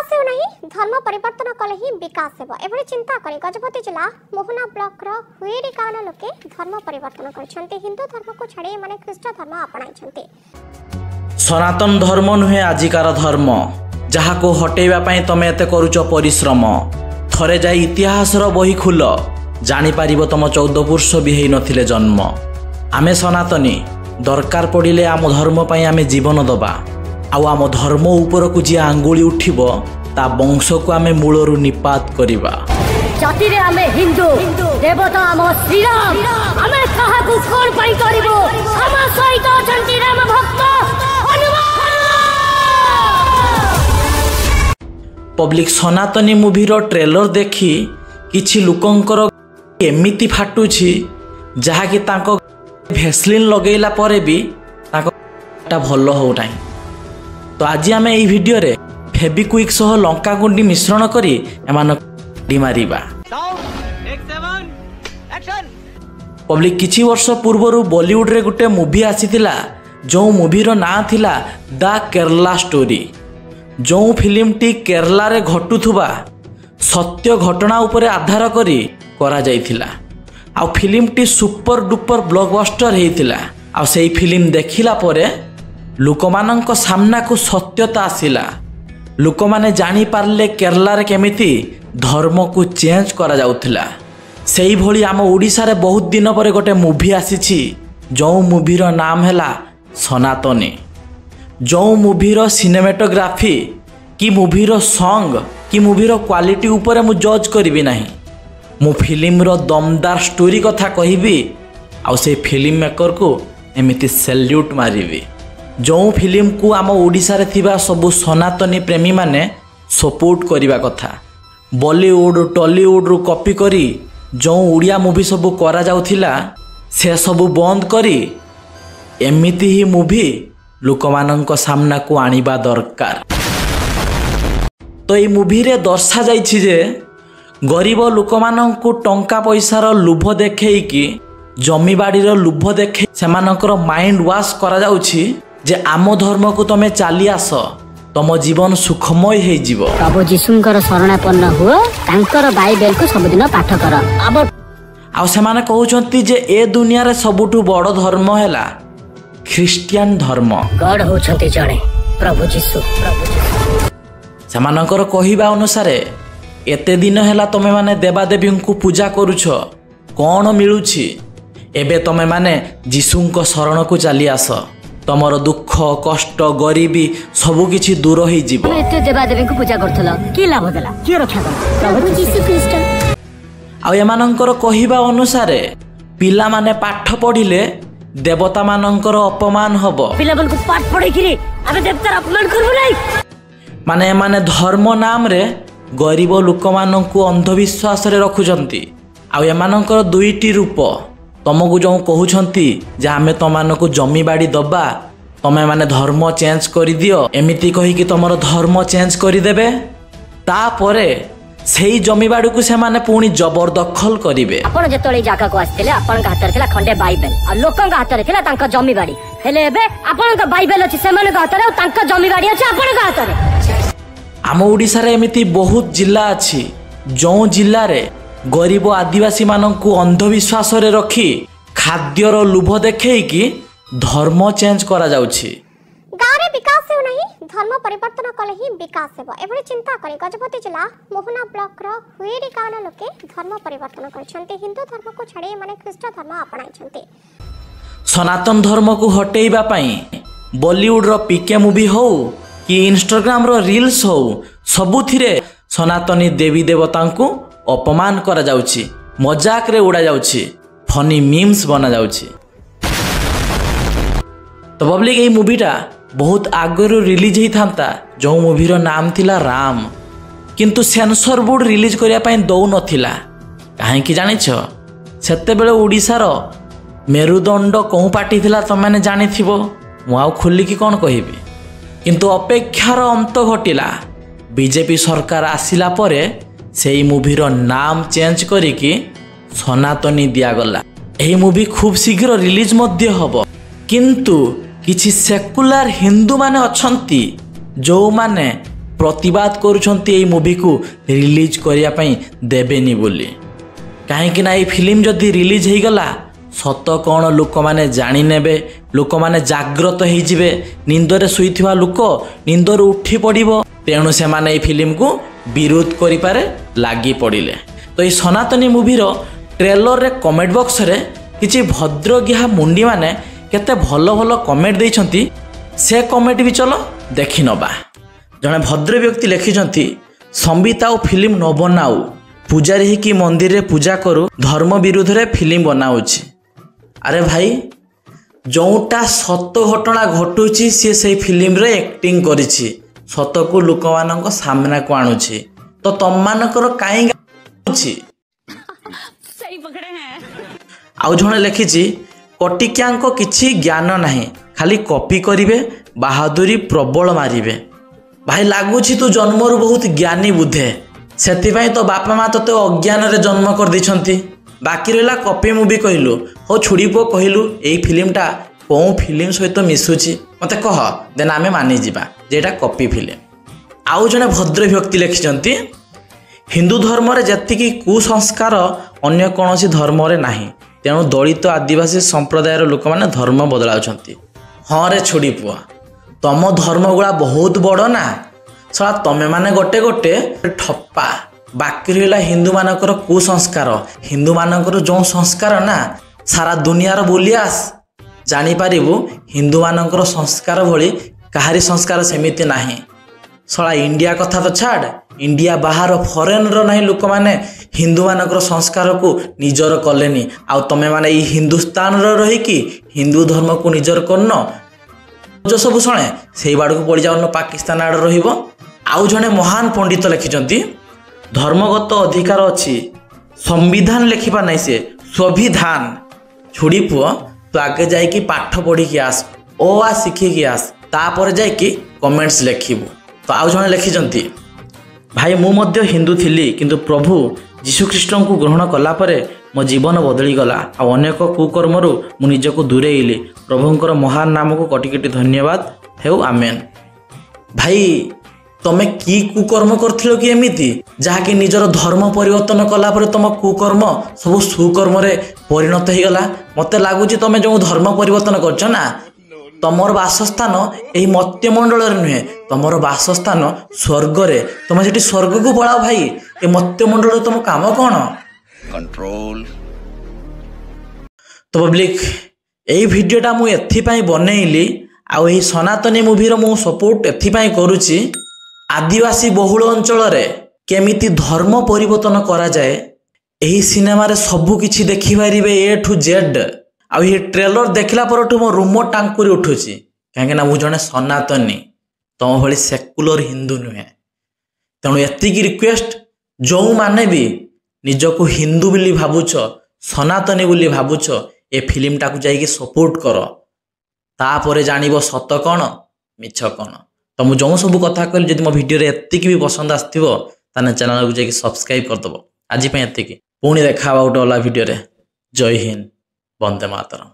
विकास हो नहीं धर्म परिवर्तन कले ही विकास हेबो एभली चिंता करी गजपति जिला मोहना ब्लॉक रो हुएरी गाँव लोके धर्म परिवर्तन करछन्ते हिंदू धर्म को छाड़ी माने ख्रीष्ट धर्म अपनाइछन्ते। सनातन धर्म नुहे आजिकार धर्म जहा को हटेबा पई तमे एते करूछ परिश्रम थरे जाई इतिहास रो बही खुल जानि पारिबो तम 14 पुरुष भी हेई नथिले जन्म। आमे सनातनी दरकार पड़िले आम धर्म पई आमे जीवन दबा आउ आम धर्म ऊपर को जी आंगुली उठिबो ता वंश को आमे मूलरु निपात करिबा। जाति रे आमे हिंदू देवता आम श्री राम आमे कहा को कोन पई करिवो आम सहित जंती राम भक्त पब्लिक सनातनी मूवी रो ट्रेलर देखी किछि लोकंकर एमिति फाटुछि जहा कि तांको भेसलिन लगेला परे भी तांको भल हो नाही। तो आज आम ये भिडियो रे फेबिक्विक सह लंका गुंडी मिश्रण करी एमान मारिबा। पब्लिक किछि वर्ष पूर्व बॉलीवुड रे गुटे मूवी आसीतिला जो मूवी रो ना थिला द केरला स्टोरी। जो फिल्म टी केरला रे घटुथुबा सत्य घटना उपरे आधार करी करा जाइथिला आ फिल्म टी सुपर डुपर ब्लॉकबस्टर हेतिला आ सेही फिल्म देखिला परे लोकमानंक सामना को सत्यता आसिला। लोक माने जानी पारले केरला रे केमिति धर्म को चेंज करा जाउथिला। सेही भली आम ओडिसा रे बहुत दिन परे गोटे मूवी आसीछि जो मूवी रो नाम हैला सनातनी। जो मूवी रो सिनेमेटोग्राफी कि मूवी रो सॉन्ग कि मूवी रो क्वालिटी ऊपर मु जज करिवि नाही मु फिल्म रो दमदार स्टोरी कथा कहिबी आ से फिल्म मेकर को एमिति सैल्यूट मारिबी। जो फिल्म को आम ओडिसा रे थिबा सबु सनातनी प्रेमी माने सपोर्ट करिबा कथा। बॉलीवुड टॉलीवुड रु कॉपी करी जो उड़िया मूवी सबु करा जाउथिला से सबु बंद करी एमिति ही मूवी लोकमानंक सामना को आनिबा दरकार। तो ये मूवी रे दर्शा जाइछि जे गरीब लोकमानंकु टंका पैसार लोभ देखै कि जमीबाड़ीर लोभ देखै सेमानकर माइंड वाश करा जाउछि जे आम धर्म को तमे चाली आस तम जीवन सुखमय हे जीवो। प्रभु जीशुंकर शरणापन्न हुओ तांकर बाइबल को सबदिन पाठ कर। आ सेमाने कहउछंती जे ए दुनिया रे सबुठु बड़ धर्म हैला ख्रिस्टियन धर्म। गॉड होछंती जणे प्रभु जीशु। सेमानकर कहिबा अनुसार एते दिन हैला तमे माने देवादेवी को पूजा करूछ कौन मिलुछि एबे तमे माने जीशुंक शरण को चली आस तमर दुख कष्ट गरीबी सबु किछि दूर होई जीवो। एते देवादेवी को पूजा करथला की लाभ देला की रक्षा कर प्रभु जीशु ख्रीस्ट। आ एमानकर कहिबा अनुसार पिला माने पाठ पढिले देवता मानकर अपमान हबो। पिला मन को पाठ पढै किरे आबे देवतार अपमान करबो नाही माने माने धर्म नाम रे गरीब लोक माननकु अंधविश्वास रे रखुचंती। आ एमानकर दुईटी रूप तमको जो कहउछंती जे आमे तमानकु जमी बाड़ी दबा तमे माने धर्म चेंज करि दियो एमिति कहि कि तमरो धर्म चेंज करि देबे तापरे सेही जमी बाड़ी को से माने पुणी जबरदखल करिवे। आपण जेतळे जाका को आस्थिले आपण का हाथ रे थिला खंडे बाइबल आ लोकन का हाथ रे थिला तांका जमी बाड़ी हेले एबे आपण का बाइबल अछि सेमाने का हाथ रे तांका जमी बाड़ी अछि आपण का हाथ रे। आम ओडिसा रे एमिति बहुत जिला अछि जो जिल्ला रे गरीब आदिवासी माननकु अंधविश्वास रे रखी खाद्यर लोभ देखै कि धर्म चेंज करा जाउछि। गाँव रे विकास हो नहीं धर्म परिवर्तन कले ही विकास हेबो एभली चिंता करी गजपति जिला मोहना ब्लॉक रो हुएरी गाँव लोके धर्म परिवर्तन करछन्ते हिंदू धर्म को छाड़ी माने ख्रीष्ट धर्म अपनाइछन्ते। सनातन धर्म को हटेइबा पई बॉलीवुड रो पीके मूवी हो कि इंस्टाग्राम रो रील्स हो सबुथिरे सनातनी देवी देवता को अपमान करा जाउछि मजाक रे उड़ा जाउछि फनी मीम्स बना जाउछि। तो पब्लिक ये मूवीटा बहुत आगरू रिलीज ही था जो मूवी रो नाम थिला राम किंतु सेंसर बोर्ड रिलीज करिया पई दउ नथिला काहे कि जानिछ सेते बेले ओडिसा रो मेरुदंड कोउ पार्टी थिला तमाने जानिथिबो मु आउ खुल्ली कि कोन कहिबी किंतु अपेक्षार अंत घटिला बीजेपी सरकार आसिला परे सेही मूवी रो नाम चेंज करिकी सनातनी दियागला। एही मूवी खूब शीघ्र रिलीज मध्य हबो किंतु किछि सेकुलर हिंदू माने अछंती जो माने प्रतिवाद करुछंती एई मूवी को रिलीज करिया पई देबेनी बोली काहेकि ना एई फिल्म जदी रिलीज हो गला सत कौन लोक माने जानी नेबे लोक माने जाग्रत हो जिवे निंदरे सुईथिवा लोक निंदर उठी पड़िबो तेणु से माने एई फिल्म को विरोध करि पारे लागी पड़िले। तो ये सनातनी मूवीर ट्रेलर रे कमेंट बॉक्स रे किछि भद्रगिहा मुंडी माने केते भल भल कमेंट देइछंती से कमेंट भी चलो देखि नबा। जने भद्र व्यक्ति लिखिछंती संबिता और फिल्म न बनाऊ पूजारी ही कि मंदिर रे पूजा करू धर्म विरुद्ध रे फिल्म बनाउछि। अरे भाई जोटा सत घटना घटुछि सी से फिल्म रे एक्टिंग करिछि सत को लोक मानक सामना को आणुछि तो तम मानकर काई सही पकड़े हैं। आउ जणे लिखिछि कटिकियांको किछि ज्ञान नाही खाली कॉपी करिवे बहादुरी प्रबल मारिवे। भाई लगुछि तू जन्मरू बहुत ज्ञानी बुद्धे से तो बापा माँ तोते अज्ञान रे जन्म कर दिछंती बाकी रहा कॉपी मूवी कहलु हो छुड़ी पो कहलु एई फिल्मटा कौ फिल्म सहित मिसुची मते कह देन आमे मानि जिबा जेटा कॉपी फिल्म। आउ जने भद्र व्यक्ति लिखिछंती हिंदू धर्म रे जतिकी कुसंस्कार अन्य कौनसी धर्म रे नाही तेणु दलित आदिवासी संप्रदायर लोक माने धर्म बदलाउछंती। हाँ रे छुड़ी पुआ तम धर्म गुला बहुत बड़ ना सला तमे माने गोटे गोटे ठप्पा बाकी रहा हिंदू मानकर कुसंस्कार हिंदू मानकर जो संस्कार ना सारा दुनियार बुलियास जानीपर हिंदू मानकर संस्कार भली कहारी संस्कार सेमिति नाही। सला इंडिया कथा तो छाड़ इंडिया बाहर फरेन रो नाही लोक माने हिंदू मानकर संस्कार को निजर कलेनी आउ तमे माने ई हिंदुस्तान रो रही कि हिंदू धर्म को निजर करनो जो सब शुणे से बाड़ को पड़ जाओ पाकिस्तान आड़ रहिबो। आउ जने महान पंडित लिखिछंती धर्मगत अधिकार अच्छी संविधान लिखिबा नहीं से संविधान छुड़ी पुओ तो आगे जाइकी पाठ पढ़ी की आस ओ आ शिखिकी आस तापर जाइकी कमेंट्स लिखिबू। तो आउ जने लिखिछंती भाई मु मध्य हिंदू थिली किंतु प्रभु जीशुख्रीष्ट को ग्रहण कला परे मो जीवन बदली गला आ अनेक कुकर्मरु मु निजको दूरेइली प्रभुंकर महान नाम को कोटि कोटि धन्यवाद हेउ आमेन। भाई तमे की कुकर्म करथिलो कि एमिति जहाँकि निजर धर्म परिवर्तन कला परे तुम कुकर्म सब सुकर्म रे परिणत हो गला। मते लागुची तमे जो धर्म परिवर्तन करछ ना तमर वासस्थान एही मत्यमंडल रे नुहे तमर वासस्थान स्वर्ग रे तमे सेठी स्वर्ग को पळाओ भाई ए मत्यमंडल तुम काम कोन कंट्रोल। तो पब्लिक एही भिडियोटा मु एथि पई बनेइली आ एही सनातनी मूवी रो मु सपोर्ट एथि पई करूची आदिवासी बहुल अंचल रे केमिति धर्म परिवर्तन करा जाए एही सिनेमा रे सबु किछि देखि पारिबे ए टू जेड। आ ये ट्रेलर देखला परठु मो रूम टांकुरी उठुची काहे ना मु जने सनातनी तम भली सेकुलर हिंदू नुहे तेणु एतिकी रिक्वेस्ट जो माने भी निजको हिंदू बोली भाबुछ सनातनी बोली भाबुछ ए फिल्म टाकू जाइके सपोर्ट करो तापरे जानिबो सत कौन मिछ कौन। तो मुझे जो सब कथा कहली जब मो भिडियो एतिक भी पसंद आसो ताने चैनल को जाके सब्सक्राइब करदेव। आज एतिक पुणी देखा गोटे अला भिडियो। जय हिंद वंदे मातरम।